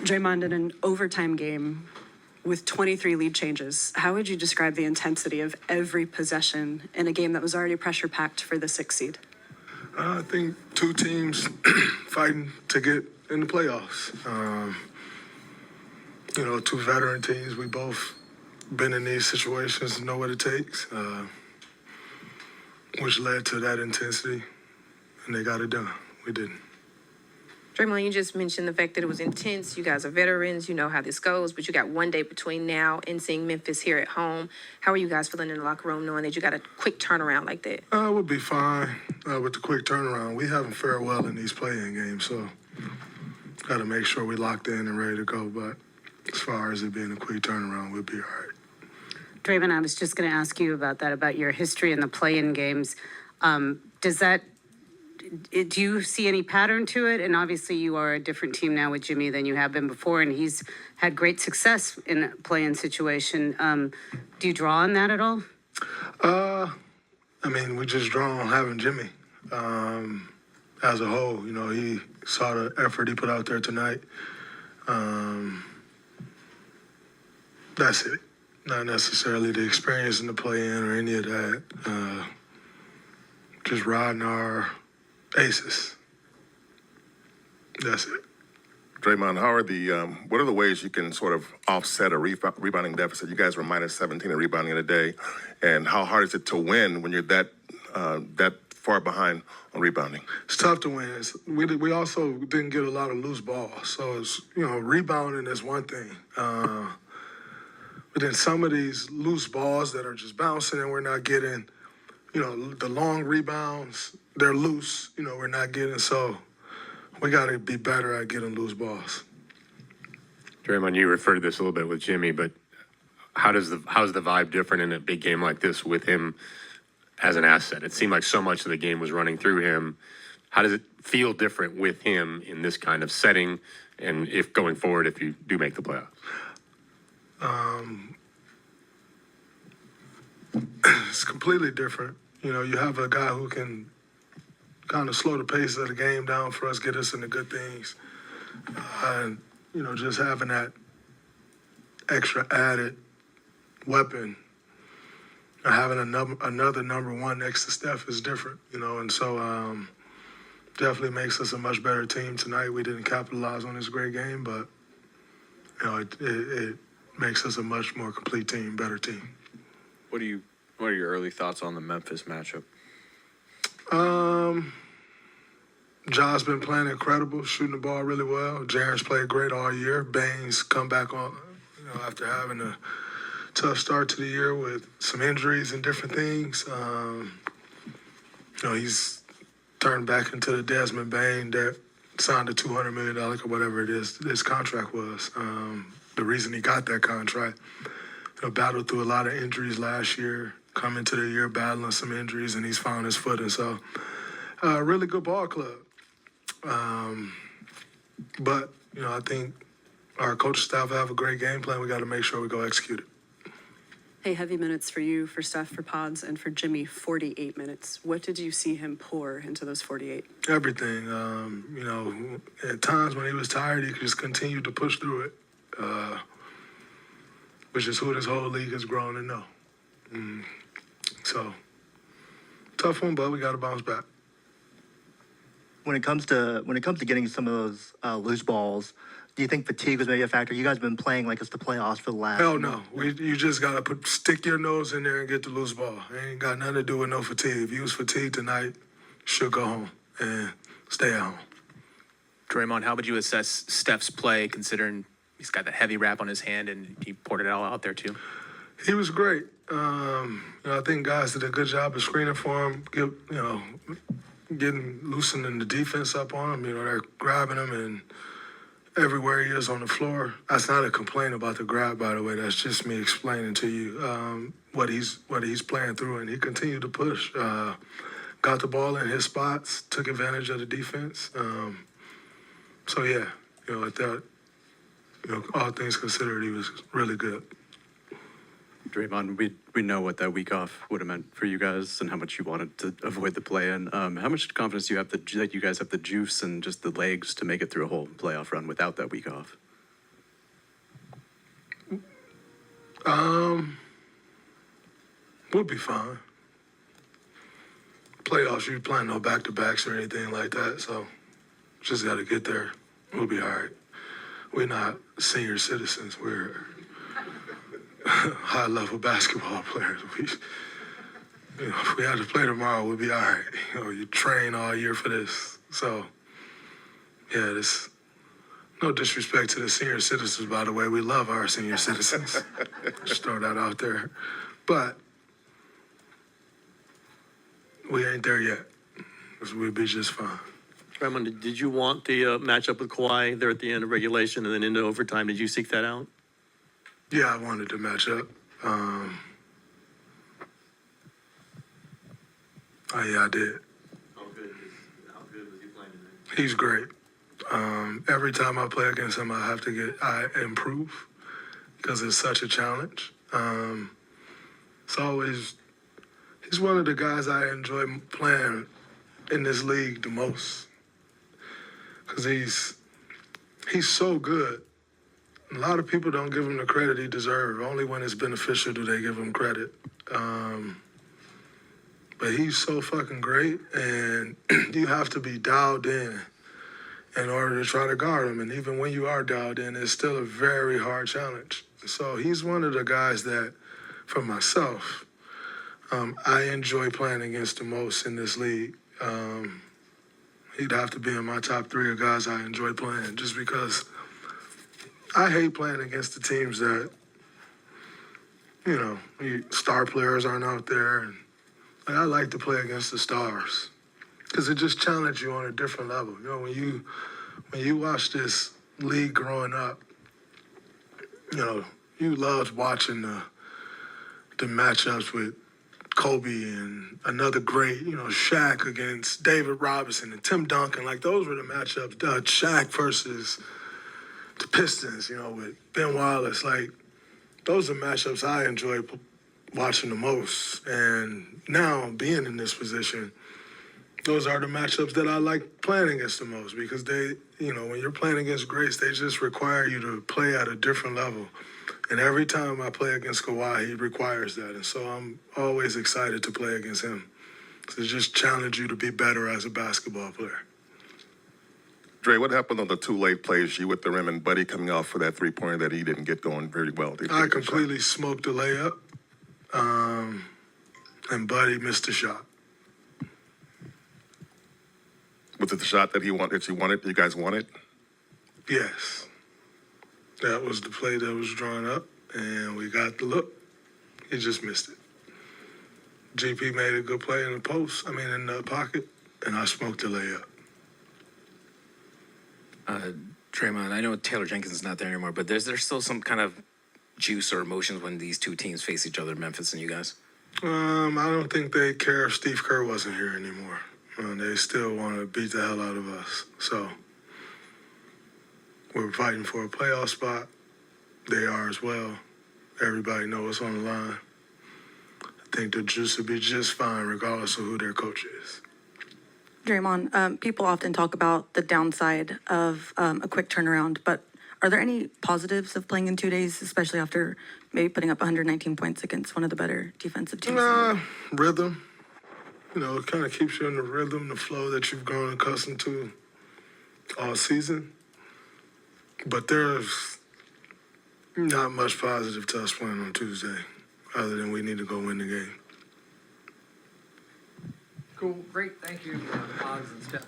Draymond, in an overtime game with 23 lead changes, how would you describe the intensity of every possession in a game that was already pressure-packed for the 6th seed? I think two teams fighting to get in the playoffs. Two veteran teams. We both been in these situations, know what it takes, which led to that intensity, and they got it done. We didn't. Draymond, you just mentioned the fact that it was intense. You guys are veterans. You know how this goes, but you got one day between now and seeing Memphis here at home. How are you guys feeling in the locker room knowing that you got a quick turnaround like that? We'll be fine with the quick turnaround. We haven't fared well in these play-in games, so got to make sure we're locked in and ready to go. But as far as it being a quick turnaround, we'll be all right. Draymond, I was just going to ask you about that, about your history in the play-in games. Do you see any pattern to it? And obviously you are a different team now with Jimmy than you have been before, and he's had great success in a play-in situation. Do you draw on that at all? We just draw on having Jimmy as a whole. He saw the effort he put out there tonight. That's it. Not necessarily the experience in the play-in or any of that. Just riding our aces. That's it. Draymond, what are the ways you can sort of offset a rebounding deficit? You guys were minus 17 in rebounding in a day, and how hard is it to win when you're that far behind on rebounding? It's tough to win. We also didn't get a lot of loose balls, so it's rebounding is one thing. But then some of these loose balls that are just bouncing and we're not getting, the long rebounds, they're loose, we're not getting. So we got to be better at getting loose balls. Draymond, you referred to this a little bit with Jimmy, but how's the vibe different in a big game like this with him as an asset? It seemed like so much of the game was running through him. How does it feel different with him in this kind of setting, and if going forward, if you do make the playoffs? It's completely different. You have a guy who can kind of slow the pace of the game down for us, get us into good things. And, just having that extra added weapon, having another number one next to Steph is different, and so definitely makes us a much better team tonight. We didn't capitalize on this great game, but, it makes us a much more complete team, better team. What are your early thoughts on the Memphis matchup? Ja's been playing incredible, shooting the ball really well. Jaren's played great all year. Bane's come back on, after having a tough start to the year with some injuries and different things. He's turned back into the Desmond Bane that signed a $200 million or whatever it is his contract was. The reason he got that contract, battled through a lot of injuries last year, come into the year battling some injuries, and he's found his footing. So, really good ball club. But, I think our coaching staff have a great game plan. We got to make sure we go execute it. Hey, heavy minutes for you, for Steph, for Podz, and for Jimmy, 48 minutes. What did you see him pour into those 48? Everything. At times when he was tired, he just continued to push through it, which is who this whole league has grown to know. So, tough one, but we got to bounce back. When it comes to getting some of those loose balls, do you think fatigue was maybe a factor? You guys have been playing like it's the playoffs for the last. Hell no. You just got to stick your nose in there and get the loose ball. It ain't got nothing to do with no fatigue. If you was fatigued tonight, you should go home and stay at home. Draymond, how would you assess Steph's play, considering he's got that heavy wrap on his hand and he poured it all out there too? He was great. I think guys did a good job of screening for him, getting loosening the defense up on him. They're grabbing him and everywhere he is on the floor. That's not a complaint about the grab, by the way. That's just me explaining to you what he's playing through, and he continued to push. Got the ball in his spots, took advantage of the defense. So yeah, I thought, all things considered, he was really good. Draymond, we know what that week off would have meant for you guys and how much you wanted to avoid the play-in. How much confidence do you have that you guys have the juice and just the legs to make it through a whole playoff run without that week off? We'll be fine. Playoffs, you playing no back-to-backs or anything like that, so just got to get there. We'll be all right. We're not senior citizens. We're high-level basketball players. If we had to play tomorrow, we'll be all right. You train all year for this. So, yeah, this. No disrespect to the senior citizens, by the way. We love our senior citizens. Just throw that out there. But we ain't there yet. We'll be just fine. Draymond, did you want the matchup with Kawhi there at the end of regulation and then into overtime? Did you seek that out? Yeah, I wanted to match up. Yeah, I did. How good was he playing today? He's great. Every time I play against him, I improve because it's such a challenge. He's one of the guys I enjoy playing in this league the most because he's so good. A lot of people don't give him the credit he deserves. Only when it's beneficial do they give him credit. But he's so fucking great, and you have to be dialed in order to try to guard him. And even when you are dialed in, it's still a very hard challenge. So he's one of the guys that, for myself, I enjoy playing against the most in this league. He'd have to be in my top 3 of guys I enjoy playing just because I hate playing against the teams that, star players aren't out there. And I like to play against the stars because it just challenges you on a different level. When you watch this league growing up, you loved watching the matchups with Kobe and another great, Shaq against David Robinson and Tim Duncan. Like, those were the matchups. Shaq versus the Pistons, with Ben Wallace. Like, those are matchups I enjoy watching the most. And now, being in this position, those are the matchups that I like playing against the most because they, when you're playing against greats, they just require you to play at a different level. And every time I play against Kawhi, he requires that. And so I'm always excited to play against him. To just challenge you to be better as a basketball player. Dre, what happened on the 2 late plays, you with the rim and Buddy coming off for that 3-pointer that he didn't get going very well? I completely smoked the layup, and Buddy missed the shot. Was it the shot that you guys wanted? Yes. That was the play that was drawn up, and we got the look. He just missed it. GP made a good play in the pocket, and I smoked the layup. Draymond, I know Taylor Jenkins is not there anymore, but there's still some kind of juice or emotions when these two teams face each other, Memphis and you guys? I don't think they care if Steve Kerr wasn't here anymore. They still want to beat the hell out of us. So we're fighting for a playoff spot. They are as well. Everybody knows what's on the line. I think the juice will be just fine regardless of who their coach is. Draymond, people often talk about the downside of a quick turnaround, but are there any positives of playing in 2 days, especially after maybe putting up 119 points against one of the better defensive teams? Rhythm. It kind of keeps you in the rhythm, the flow that you've grown accustomed to all season. But there's not much positive to us playing on Tuesday, other than we need to go win the game. Cool, great, thank you, Podz and Steph.